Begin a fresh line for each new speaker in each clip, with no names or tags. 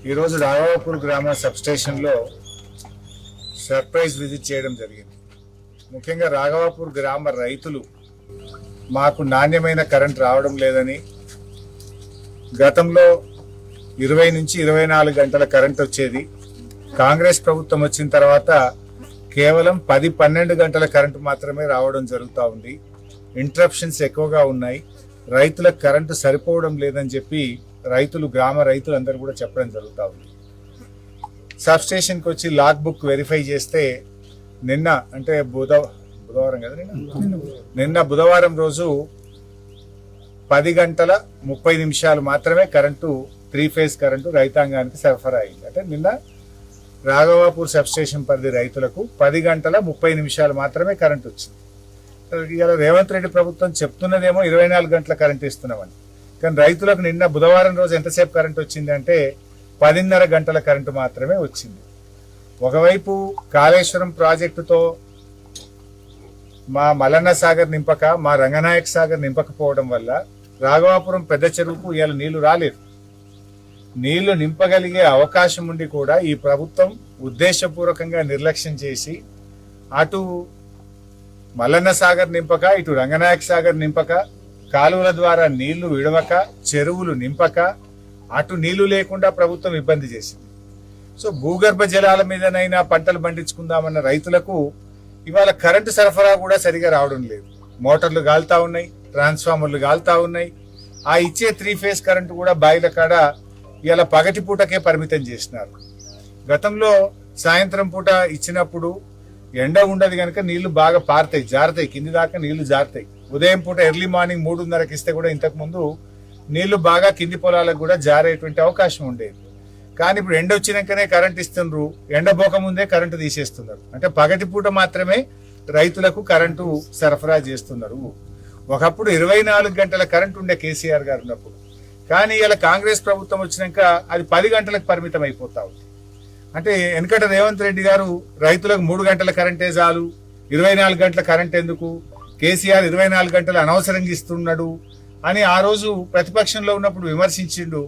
ఈరోజు రాఘవాపూర్ గ్రామ సబ్స్టేషన్లో surprise visit చేయడం జరిగింది. ముఖ్యంగా రాఘవాపూర్ గ్రామ రైతులు మాకు నాణ్యమైన కరెంట్ రావడం లేదని, గతంలో 20 నుంచి 24 గంటల కరెంట్ వచ్చేది. కాంగ్రెస్ ప్రభుత్వం వచ్చిన తర్వాత కేవలం 10-12 గంటల కరెంటు మాత్రమే రావడం జరుగుతూ ఉంది. ఇంటరప్షన్స్ ఎక్కువగా ఉన్నాయి. రైతులకు కరెంటు సరిపోవడం లేదని చెప్పి గ్రామ రైతులు అందరూ కూడా చెప్పడం జరుగుతూ ఉంది. సబ్ స్టేషన్కి వచ్చి లాగ్ బుక్ వెరిఫై చేస్తే నిన్న అంటే బుధవారం కదా, నిన్న బుధవారం రోజు 10 గంటల 30 నిమిషాలు మాత్రమే కరెంటు 3 ఫేజ్ కరెంటు రైతాంగానికి సరఫరా అయింది. అంటే నిన్న రాఘవాపూర్ సబ్ స్టేషన్ పరిధి రైతులకు 10 గంటల 30 నిమిషాలు మాత్రమే కరెంటు వచ్చింది. ఇవాళ రేవంత్ రెడ్డి ప్రభుత్వం చెప్తున్నదేమో 24 గంటల కరెంట్ ఇస్తున్నామని, కానీ రైతులకు నిన్న బుధవారం రోజు ఎంతసేపు కరెంట్ వచ్చింది అంటే 10:30 గంటల కరెంటు మాత్రమే వచ్చింది. ఒకవైపు కాళేశ్వరం ప్రాజెక్టుతో మా మల్లన్న సాగర్ నింపక, మా రంగనాయక సాగర్ నింపకపోవడం వల్ల రాఘవాపురం పెద్ద చెరువుకు ఇవాళ నీళ్లు రాలేదు. నీళ్లు నింపగలిగే అవకాశం ఉండి కూడా ఈ ప్రభుత్వం ఉద్దేశపూర్వకంగా నిర్లక్ష్యం చేసి అటు మల్లన్న సాగర్ నింపక, ఇటు రంగనాయక సాగర్ నింపక, కాలువల ద్వారా నీళ్లు విడవక, చెరువులు నింపక, అటు నీళ్లు లేకుండా ప్రభుత్వం ఇబ్బంది చేసింది. సో భూగర్భ జలాల మీదనైనా పంటలు పండించుకుందామన్న రైతులకు ఇవాళ కరెంటు సరఫరా కూడా సరిగా రావడం లేదు. మోటార్లు గాలుతా ఉన్నాయి, ట్రాన్స్ఫార్మర్లు గాలుతా ఉన్నాయి. ఆ ఇచ్చే 3 ఫేజ్ కరెంటు కూడా బాయిల కాడ ఇవాళ పగటి పూటకే పరిమితం చేసినారు. గతంలో సాయంత్రం పూట ఇచ్చినప్పుడు ఎండ ఉండదు కనుక నీళ్లు బాగా పారుతాయి, జారుతాయి, కింది దాకా నీళ్లు జారుతాయి. ఉదయం పూట ఎర్లీ మార్నింగ్ 3:30కి ఇస్తే కూడా ఇంతకు ముందు నీళ్లు బాగా కింది పొలాలకు కూడా జారేటువంటి అవకాశం ఉండేది. కానీ ఇప్పుడు ఎండ వచ్చినాకనే కరెంట్ ఇస్తున్నారు, ఎండబోక ముందే కరెంటు తీసేస్తున్నారు. అంటే పగటి పూట మాత్రమే రైతులకు కరెంటు సరఫరా చేస్తున్నారు. ఒకప్పుడు 24 గంటల కరెంటు ఉండే కేసీఆర్ గారు ఉన్నప్పుడు, కానీ ఇలా కాంగ్రెస్ ప్రభుత్వం వచ్చినాక అది 10 గంటలకు పరిమితం అయిపోతా ఉంది. అంటే వెనకట రేవంత్ రెడ్డి గారు రైతులకు 3 గంటల కరెంటే చాలు, 24 గంటల కరెంట్ ఎందుకు, కేసీఆర్ 24 గంటలు అనవసరంగా ఇస్తున్నాడు అని ఆ రోజు ప్రతిపక్షంలో ఉన్నప్పుడు విమర్శించిండు.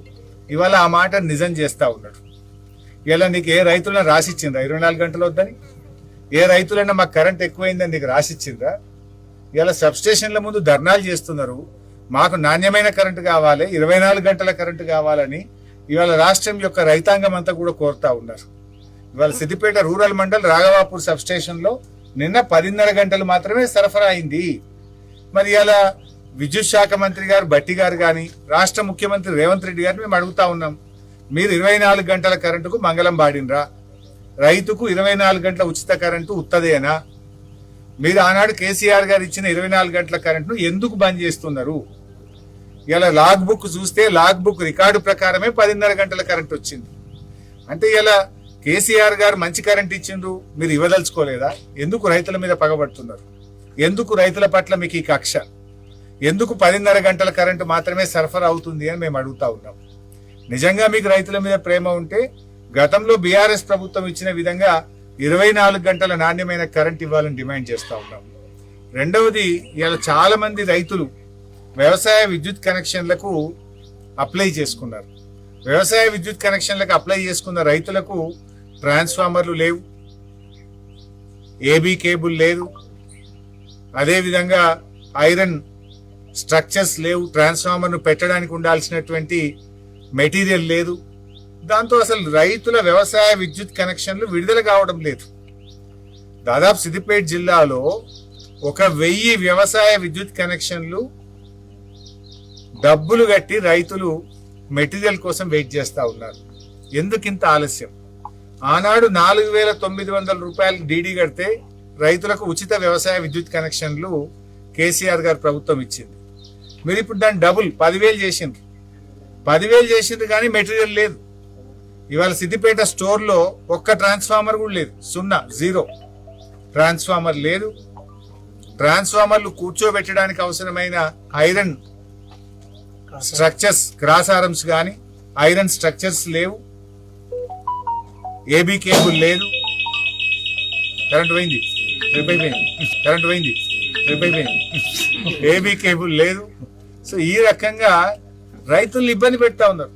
ఇవాళ ఆ మాట నిజం చేస్తా ఉన్నాడు. ఇలా నీకు ఏ రైతులను రాసిచ్చిండ్రా 24 గంటలు వద్దని? ఏ రైతులన్నా మాకు కరెంట్ ఎక్కువైందని నీకు రాసిచ్చిండ్రా? ఇలా సబ్స్టేషన్ల ముందు ధర్నాలు చేస్తున్నారు. మాకు నాణ్యమైన కరెంటు కావాలి, 24 గంటల కరెంటు కావాలని ఇవాళ రాష్ట్రం యొక్క రైతాంగం అంతా కూడా కోరుతా ఉన్నారు. ఇవాళ Siddipet rural mandal Raghavapur sub station లో నిన్న 10:30 గంటలు మాత్రమే సరఫరా అయింది. మరి ఇలా విద్యుత్ శాఖ మంత్రి గారు బట్టి గారు కానీ, రాష్ట్ర ముఖ్యమంత్రి రేవంత్ రెడ్డి గారిని మేము అడుగుతా ఉన్నాం, మీరు 24 గంటల కరెంటుకు మంగళం పాడినరా? రైతుకు 24 గంటల ఉచిత కరెంటు ఉత్తదేనా? మీరు ఆనాడు కేసీఆర్ గారు ఇచ్చిన 24 గంటల కరెంటును ఎందుకు బంద్ చేస్తున్నారు? ఇలా లాగ్ బుక్ చూస్తే లాగ్ బుక్ రికార్డు ప్రకారమే 10:30 గంటల కరెంట్ వచ్చింది. అంటే ఇలా కేసీఆర్ గారు మంచి కరెంట్ ఇచ్చిండ్రు, మీరు ఇవ్వదలుచుకోలేదా? ఎందుకు రైతుల మీద పగబడుతున్నారు? ఎందుకు రైతుల పట్ల మీకు ఈ కక్ష? ఎందుకు 10:30 గంటల కరెంటు మాత్రమే సరఫరా అవుతుంది అని మేము అడుగుతా ఉన్నాం. నిజంగా మీకు రైతుల మీద ప్రేమ ఉంటే గతంలో బీఆర్ఎస్ ప్రభుత్వం ఇచ్చిన విధంగా 24 గంటల నాణ్యమైన కరెంట్ ఇవ్వాలని డిమాండ్ చేస్తా ఉన్నాం. రెండవది, ఇలా చాలా మంది రైతులు వ్యవసాయ విద్యుత్ కనెక్షన్లకు అప్లై చేసుకున్నారు. వ్యవసాయ విద్యుత్ కనెక్షన్లకు అప్లై చేసుకున్న రైతులకు ట్రాన్స్ఫార్మర్లు లేవు, ఏబీ కేబుల్ లేదు, అదేవిధంగా ఐరన్ స్ట్రక్చర్స్ లేవు, ట్రాన్స్ఫార్మర్ను పెట్టడానికి ఉండాల్సినటువంటి మెటీరియల్ లేదు. దాంతో అసలు రైతుల వ్యవసాయ విద్యుత్ కనెక్షన్లు విడుదల కావడం లేదు. దాదాపు సిద్దిపేట జిల్లాలో 1000 వ్యవసాయ విద్యుత్ కనెక్షన్లు డబ్బులు కట్టి రైతులు మెటీరియల్ కోసం వెయిట్ చేస్తా ఉన్నారు. ఎందుకింత ఆలస్యం? ఆనాడు 4,900 రూపాయలు డీడీ కడితే రైతులకు ఉచిత వ్యవసాయ విద్యుత్ కనెక్షన్లు కేసీఆర్ గారు ప్రభుత్వం ఇచ్చింది. మీరు ఇప్పుడు దాన్ని డబుల్ 10,000 చేసిండ్రు. 10,000 చేసిండ్రు కానీ మెటీరియల్ లేదు. ఇవాళ సిద్దిపేట స్టోర్లో ఒక్క ట్రాన్స్ఫార్మర్ కూడా లేదు, 0 ట్రాన్స్ఫార్మర్ లేదు. ట్రాన్స్ఫార్మర్లు కూర్చోబెట్టడానికి అవసరమైన ఐరన్ స్ట్రక్చర్స్, క్రాస్ ఆర్మ్స్ కానీ ఐరన్ స్ట్రక్చర్స్ లేవు, ఏబీ కేబుల్ లేదు. కరెంట్ పోయింది, కరెంట్ పోయింది, ఏబీ కేబుల్ లేదు. సో ఈ రకంగా రైతుల్ని ఇబ్బంది పెడతా ఉన్నారు.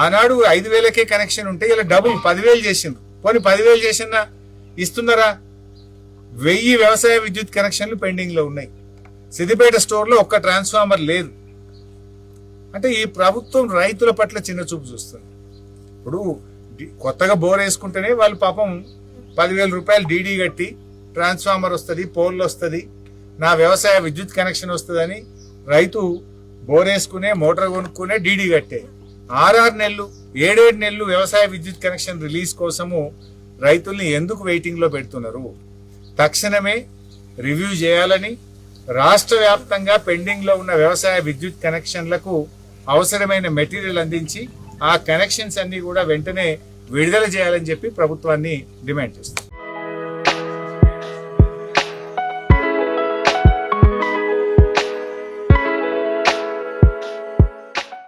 ఆనాడు 5,000కే కనెక్షన్ ఉంటే ఇలా డబుల్ 10,000 చేసిండ్రు. పోనీ 10,000 చేసినా ఇస్తున్నారా? 1000 వ్యవసాయ విద్యుత్ కనెక్షన్లు పెండింగ్ లో ఉన్నాయి. సిద్దిపేట స్టోర్లో ఒక్క ట్రాన్స్ఫార్మర్ లేదు. అంటే ఈ ప్రభుత్వం రైతుల పట్ల చిన్న చూపు చూస్తుంది. ఇప్పుడు కొత్తగా బోర్ వేసుకుంటేనే వాళ్ళు పాపం 10,000 రూపాయలు డీడీ కట్టి ట్రాన్స్ఫార్మర్ వస్తుంది, పోల్ వస్తుంది, నా వ్యవసాయ విద్యుత్ కనెక్షన్ వస్తుందని రైతు బోర్ వేసుకునే మోటార్ కొనుక్కునే డీడీ కట్టే 6 నెలలు 7 నెలలు వ్యవసాయ విద్యుత్ కనెక్షన్ రిలీజ్ కోసము రైతుల్ని ఎందుకు వెయిటింగ్ లో పెడుతున్నారు? తక్షణమే రివ్యూ చేయాలని, రాష్ట్ర వ్యాప్తంగా పెండింగ్ లో ఉన్న వ్యవసాయ విద్యుత్ కనెక్షన్లకు అవసరమైన మెటీరియల్ అందించి ఆ కనెక్షన్స్ అన్ని కూడా వెంటనే విడుదల చేయాలని చెప్పి ప్రభుత్వాన్ని డిమాండ్ చేస్తుంది.